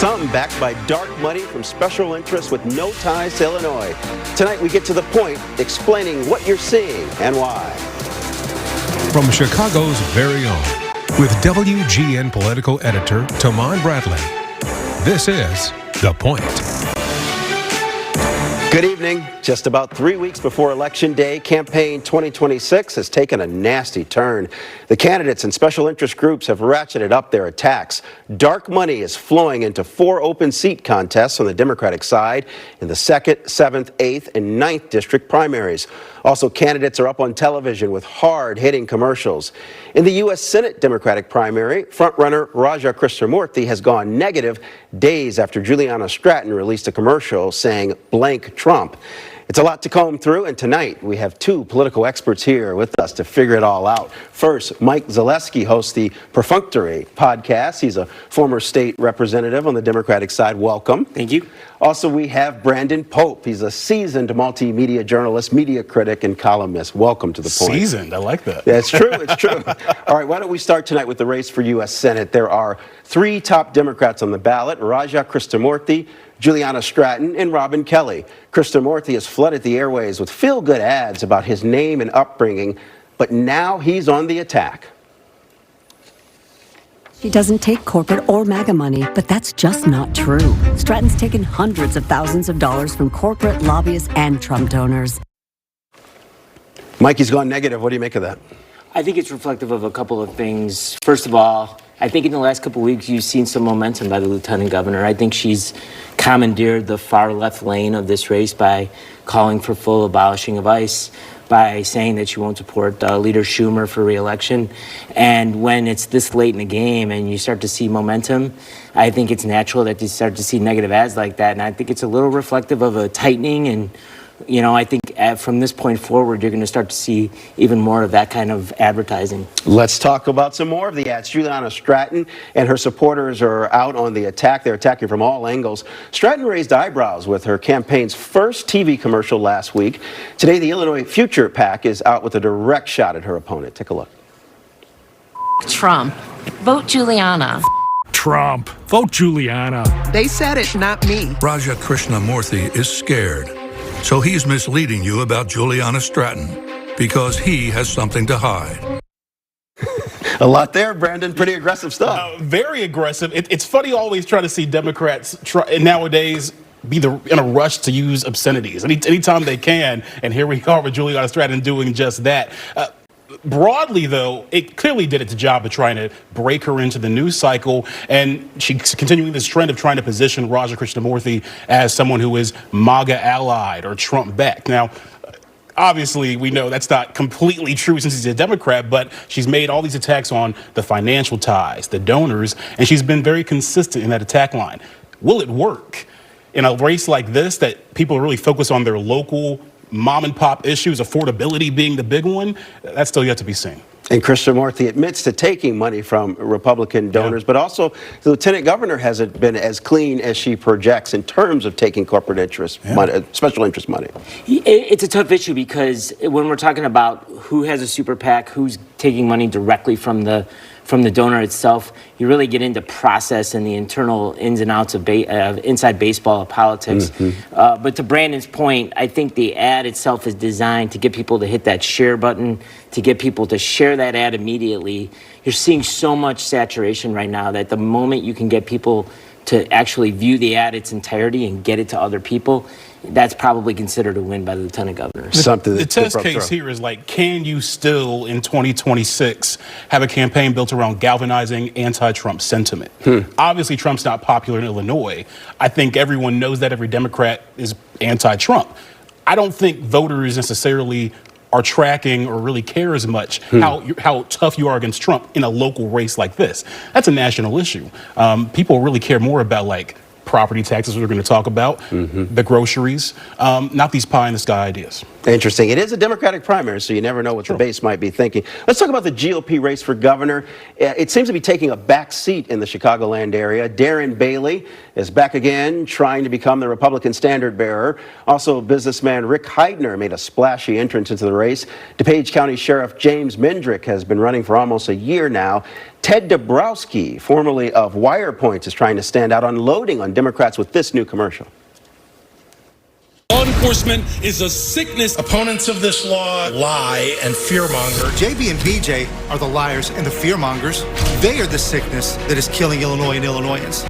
Some backed by dark money from special interests with no ties to Illinois. Tonight we get to the point, explaining what you're seeing and why. From Chicago's very own, with WGN political editor Taman Bradley, this is The Point. Good evening. Just about 3 weeks before Election Day, campaign 2026 has taken a nasty turn. The candidates and special interest groups have ratcheted up their attacks. Dark money is flowing into 4 open seat contests on the Democratic side in the 2nd, 7th, 8th, and 9th district primaries. Also, candidates are up on television with hard-hitting commercials. In the U.S. Senate Democratic primary, frontrunner Raja Krishnamoorthi has gone negative days after Juliana Stratton released a commercial saying blank Trump. It's a lot to comb through, and tonight we have 2 political experts here with us to figure it all out. First, Mike Zaleski hosts the Perfunctory podcast. He's a former state representative on the Democratic side. Welcome. Thank you. Also, we have Brandon Pope. He's a seasoned multimedia journalist, media critic, and columnist. Welcome to The Point. Seasoned, I like that. That's true, it's true. All right, why don't we start tonight with the race for U.S. Senate. There are 3 top Democrats on the ballot: Raja Krishnamoorthi, Juliana Stratton, and Robin Kelly. Krishnamoorthi has flooded the airways with feel-good ads about his name and upbringing, but now he's on the attack. She doesn't take corporate or MAGA money, but that's just not true. Stratton's taken hundreds of thousands of dollars from corporate lobbyists and Trump donors. Mikey's gone negative. What do you make of that? I think it's reflective of a couple of things. First of all, I think in the last couple of weeks you've seen some momentum by the lieutenant governor. I think she's commandeered the far left lane of this race by calling for full abolishing of ICE, by saying that she won't support Leader Schumer for re-election. And when it's this late in the game and you start to see momentum, I think it's natural that you start to see negative ads like that. And I think it's a little reflective of a tightening. And, you know, I think from this point forward, you're going to start to see even more of that kind of advertising. Let's talk about some more of the ads. Juliana Stratton and her supporters are out on the attack. They're attacking from all angles. Stratton raised eyebrows with her campaign's first TV commercial last week. Today, the Illinois Future PAC is out with a direct shot at her opponent. Take a look. Trump. Vote Juliana. Trump. Vote Juliana. They said it, not me. Raja Krishnamoorthi is scared. So he's misleading you about Juliana Stratton because he has something to hide. A lot there, Brandon. Pretty aggressive stuff. Very aggressive. It's funny you always try to see Democrats nowadays be in a rush to use obscenities anytime they can. And here we are with Juliana Stratton doing just that. Broadly, though, it clearly did its job of trying to break her into the news cycle, and she's continuing this trend of trying to position Raja Krishnamoorthi as someone who is MAGA allied or Trump backed. Now, obviously, we know that's not completely true since he's a Democrat, but she's made all these attacks on the financial ties, the donors, and she's been very consistent in that attack line. Will it work in a race like this that people really focus on their local mom and pop issues, affordability being the big one? That's still yet to be seen. And Krishnamoorthi admits to taking money from Republican donors, but also the lieutenant governor hasn't been as clean as she projects in terms of taking corporate interest money, special interest money. It's a tough issue because when we're talking about who has a super PAC, who's taking money directly from the donor itself, you really get into process and the internal ins and outs of inside baseball of politics. But to Brandon's point, I think the ad itself is designed to get people to hit that share button, to get people to share that ad immediately. You're seeing so much saturation right now that the moment you can get people to actually view the ad its entirety and get it to other people, that's probably considered a win by the lieutenant governor. The test case here is like, can you still in 2026 have a campaign built around galvanizing anti-Trump sentiment? Obviously, Trump's not popular in Illinois. I think everyone knows that. Every Democrat is anti-Trump. I don't think voters necessarily are tracking or really care as much how tough you are against Trump in a local race like this. That's a national issue. People really care more about, like, property taxes we're going to talk about, the groceries, not these pie-in-the-sky ideas. Interesting. It is a Democratic primary, so you never know what the base might be thinking. Let's talk about the GOP race for governor. It seems to be taking a back seat in the Chicagoland area. Darren Bailey is back again, trying to become the Republican standard bearer. Also, businessman Rick Heidner made a splashy entrance into the race. DuPage County Sheriff James Mindrick has been running for almost a year now. Ted Dabrowski, formerly of WirePoint, is trying to stand out, unloading on Democrats with this new commercial. Law enforcement is a sickness. Opponents of this law lie and fearmonger. JB and BJ are the liars and the fearmongers. They are the sickness that is killing Illinois and Illinoisans.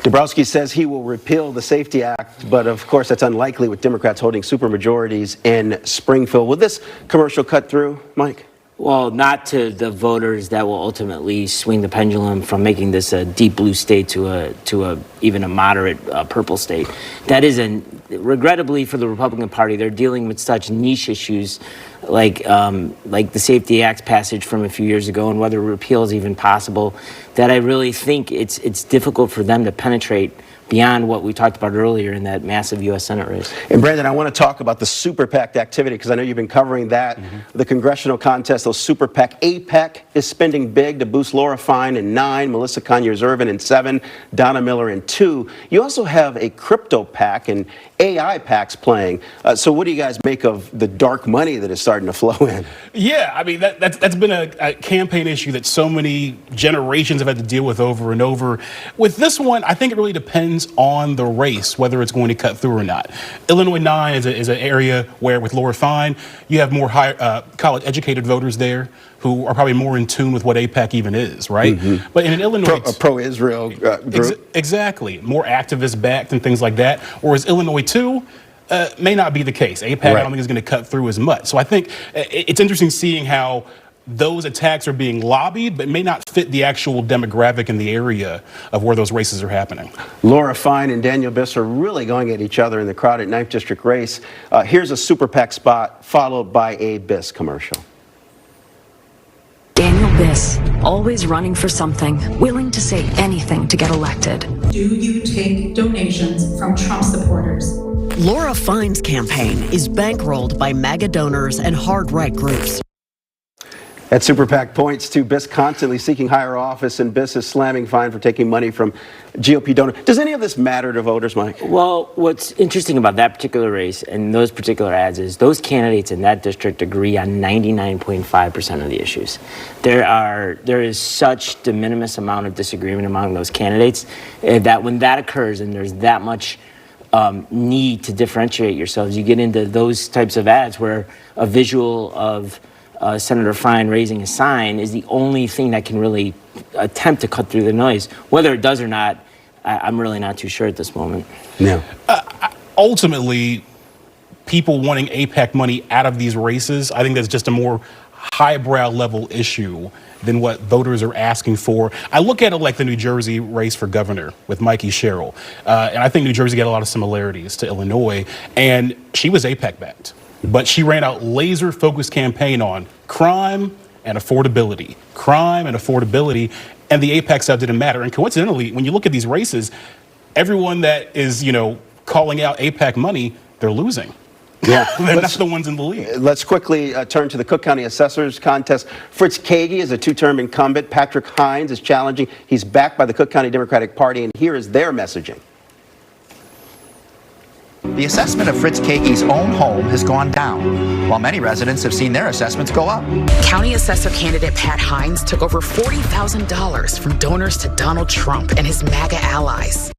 Dabrowski says he will repeal the SAFETY Act, but of course that's unlikely with Democrats holding supermajorities in Springfield. Will this commercial cut through, Mike? Well, not to the voters that will ultimately swing the pendulum from making this a deep blue state to a even a moderate purple state. That is regrettably for the Republican Party, they're dealing with such niche issues like the SAFETY Act passage from a few years ago and whether repeal is even possible, that I really think it's difficult for them to penetrate beyond what we talked about earlier in that massive U.S. Senate race. And Brandon, I want to talk about the super PAC activity because I know you've been covering that, the congressional contest, those super PAC. AIPAC is spending big to boost Laura Fine in 9, Melissa Conyers-Ervin in 7, Donna Miller in 2. You also have a crypto PAC and AI PACs playing. So what do you guys make of the dark money that is starting to flow in? Yeah, I mean, that's been a campaign issue that so many generations have had to deal with over and over. With this one, I think it really depends on the race, whether it's going to cut through or not. Illinois 9 is an area where with Laura Fine, you have more college-educated voters there who are probably more in tune with what AIPAC even is, right? But in an Illinois... Pro-Israel group. Exactly. More activist-backed and things like that. Whereas Illinois 2 may not be the case. AIPAC, I don't think is going to cut through as much. So I think it's interesting seeing how those attacks are being lobbied, but may not fit the actual demographic in the area of where those races are happening. Laura Fine and Daniel Biss are really going at each other in the crowded 9th District race. Here's a super PAC spot followed by a Biss commercial. Daniel Biss, always running for something, willing to say anything to get elected. Do you take donations from Trump supporters? Laura Fine's campaign is bankrolled by MAGA donors and hard-right groups. That super PAC points to Biss constantly seeking higher office, and Biss is slamming Fine for taking money from GOP donors. Does any of this matter to voters, Mike? Well, what's interesting about that particular race and those particular ads is those candidates in that district agree on 99.5% of the issues. There is such de minimis amount of disagreement among those candidates that when that occurs and there's that much need to differentiate yourselves, you get into those types of ads where a visual of Senator Fine raising a sign is the only thing that can really attempt to cut through the noise. Whether it does or not, I'm really not too sure at this moment. No. Ultimately, people wanting AIPAC money out of these races, I think that's just a more highbrow level issue than what voters are asking for. I look at it like the New Jersey race for governor with Mikey Sherrill. And I think New Jersey got a lot of similarities to Illinois. And she was AIPAC backed. But she ran a laser-focused campaign on crime and affordability. Crime and affordability, and the AIPAC stuff didn't matter. And coincidentally, when you look at these races, everyone that is, calling out AIPAC money, they're losing. Yeah, they're not the ones in the lead. Let's quickly turn to the Cook County Assessors Contest. Fritz Kagi is a two-term incumbent. Patrick Hines is challenging. He's backed by the Cook County Democratic Party, and here is their messaging. The assessment of Fritz Kagi's own home has gone down, while many residents have seen their assessments go up. County Assessor candidate Pat Hines took over $40,000 from donors to Donald Trump and his MAGA allies.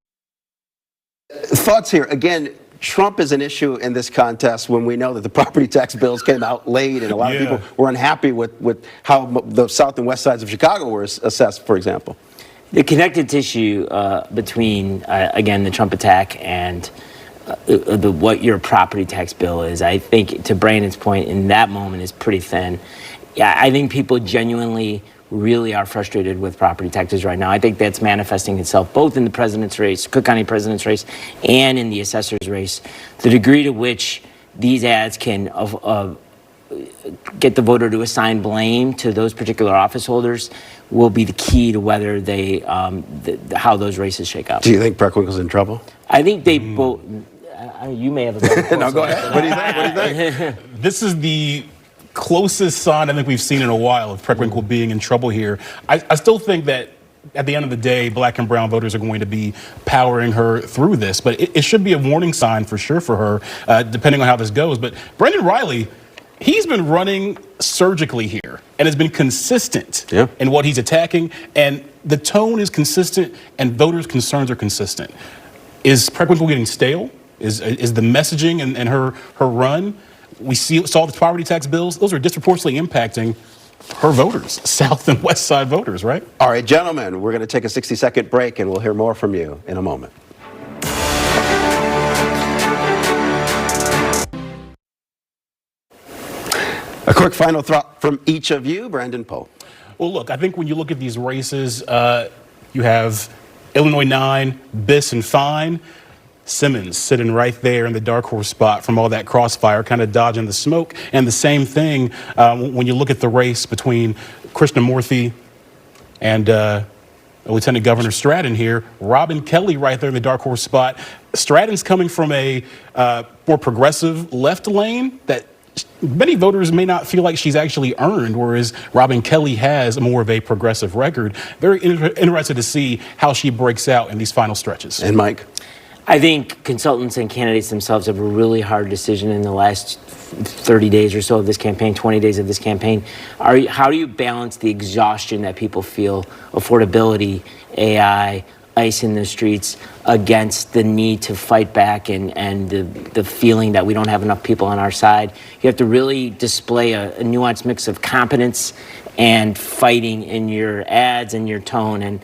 Thoughts here. Again, Trump is an issue in this contest when we know that the property tax bills came out late and a lot of people were unhappy with how the south and west sides of Chicago were assessed, for example. The connected tissue between, again, the Trump attack and what your property tax bill is, I think, to Brandon's point, in that moment is pretty thin. Yeah, I think people genuinely really are frustrated with property taxes right now. I think that's manifesting itself both in the president's race, Cook County president's race, and in the assessor's race. The degree to which these ads can get the voter to assign blame to those particular office holders will be the key to whether they how those races shake out. Do you think Preckwinkle's in trouble? I think they both. You may have a better No, go ahead. What do you think? This is the closest sign I think we've seen in a while of Preckwinkle being in trouble here. I still think that at the end of the day, black and brown voters are going to be powering her through this, but it should be a warning sign for sure for her, depending on how this goes. But Brendan Riley, he's been running surgically here and has been consistent Yeah. in what he's attacking, and the tone is consistent and voters' concerns are consistent. Is President Winslow getting stale? Is the messaging and her run? We saw the property tax bills. Those are disproportionately impacting her voters, South and West Side voters, right? All right, gentlemen, we're going to take a 60-second break, and we'll hear more from you in a moment. A quick final thought from each of you. Brandon Pope. Well, look, I think when you look at these races, you have Illinois 9, Biss and Fine. Simmons sitting right there in the dark horse spot from all that crossfire, kind of dodging the smoke. And the same thing when you look at the race between Krishnamurthy and Lieutenant Governor Stratton here. Robin Kelly right there in the dark horse spot. Stratton's coming from a more progressive left lane that many voters may not feel like she's actually earned, whereas Robin Kelly has more of a progressive record. Very interested to see how she breaks out in these final stretches. And Mike? I think consultants and candidates themselves have a really hard decision in the last 30 days or so of this campaign, 20 days of this campaign. How do you balance the exhaustion that people feel, affordability, AI, ICE in the streets, against the need to fight back and the feeling that we don't have enough people on our side? You have to really display a nuanced mix of competence and fighting in your ads and your tone, and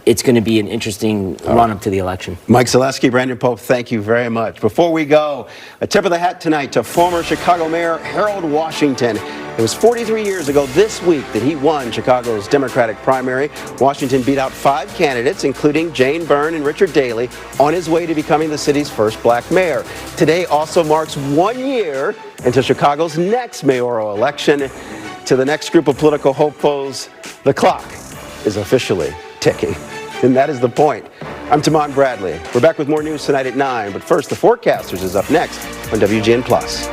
it's going to be an interesting run-up to the election. Mike Zaleski, Brandon Pope, thank you very much. Before we go, a tip of the hat tonight to former Chicago Mayor Harold Washington. It was 43 years ago this week that he won Chicago's Democratic primary. Washington beat out 5 candidates, including Jane Byrne and Richard Daley, on his way to becoming the city's first black mayor. Today also marks 1 year until Chicago's next mayoral election. To the next group of political hopefuls, the clock is officially ticking. And that is the point. I'm Tamon Bradley. We're back with more news tonight at 9. But first, The Forecasters is up next on WGN Plus.